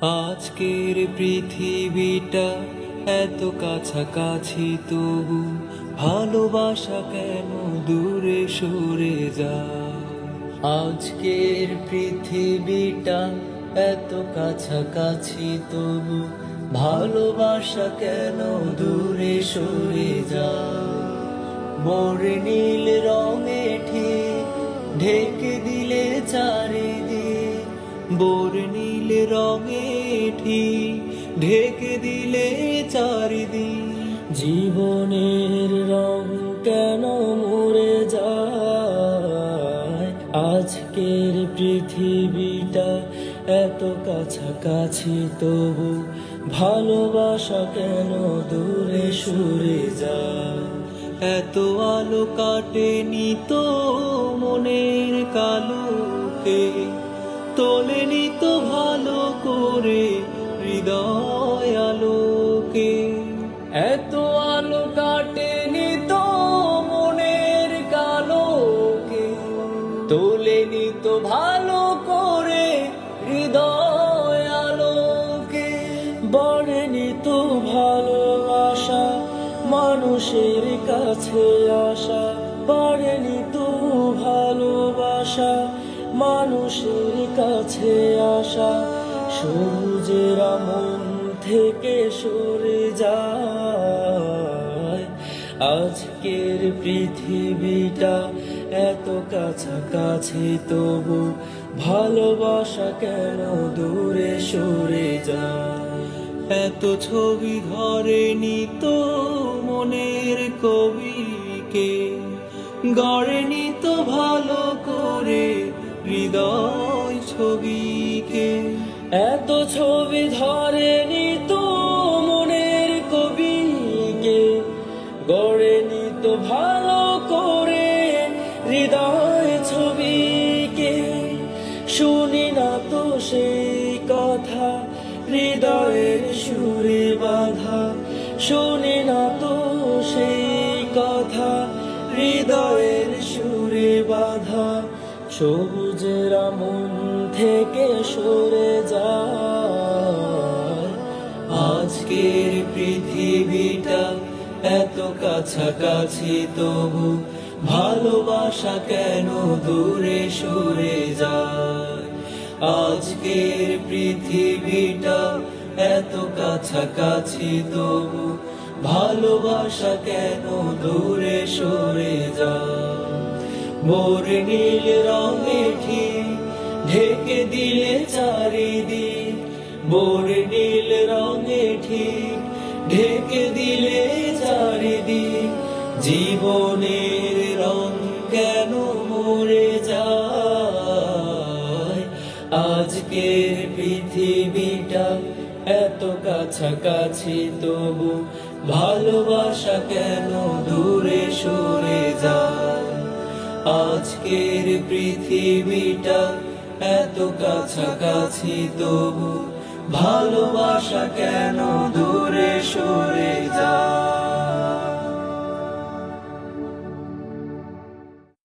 আজকের পৃথিবীটা এত কাছাকাছি, তবু ভালোবাসা কেন দূরে সরে যায়? আজকের পৃথিবীটা এত কাছাকাছি, তবু ভালোবাসা কেন দূরে সরে যায়? বর্ণিল রঙে ঠিক ঢেকে দিলে চারিদিক, বর্ণিল রঙে ঠিক ঢেকে দিলে চারিদিক। জীবনের রং কেন মরে যায়? আজকের পৃথিবীটা এত কাছাকাছি, তবু ভালোবাসা কেন দূরে সরে যায়? এত আলো কাটেনি তো মনের কালোকে, তোলেনি তো ভালো করে হৃদয় আলোকে। এত আলো কাটেনি তো মনের কালোকে, তোলেনি তো ভালো করে হৃদয় আলোকে। বাড়েনি তো ভালোবাসা মানুষের কাছে আসা, বাড়েনি তো ভালোবাসা মানুষের কাছে আসা। সূর্যেরা মন থেকে সরে যায়। আজকের পৃথিবীটা এত কাছাকাছি, তবু ভালোবাসা কেন দূরে সরে যায়? এত ছবি ধরেনি তো মনের কবিকে, গড়েনি তো ভালো করে হৃদয় ছবিকে। এত ছবি ধরেনি তো মনের কবিকে, গড়েনি তো ভালো করে হৃদয় ছবিকে। শুনি না তো সেই কথা হৃদয়ের সুরে বাঁধা, শুনি না তো সেই কথা হৃদয়ের সুরে বাঁধা। সবুজেরা মন থেকে সরে যায়। আজকের পৃথিবীটা এত কাছাকাছি, তবু ভালোবাসা কেন দূরে সরে যায়? আজকের পৃথিবীটা এত কাছাকাছি, তবু ভালোবাসা কেন দূরে সরে যায়? বর্ণিল রঙে ঠিক ঢেকে দিলে চারিদিক, বর্ণিল রঙে ঠিক ঢেকে দিলে চারিদিক। জীবনের রং কেন মরে যায়? আজকের পৃথিবীটা এত কাছাকাছি, তবু ভালোবাসা কেন দূরে সরে যায়? আজকের পৃথিবীটা এত কাছাকাছি, তবু ভালোবাসা কেন দূরে সরে যায়?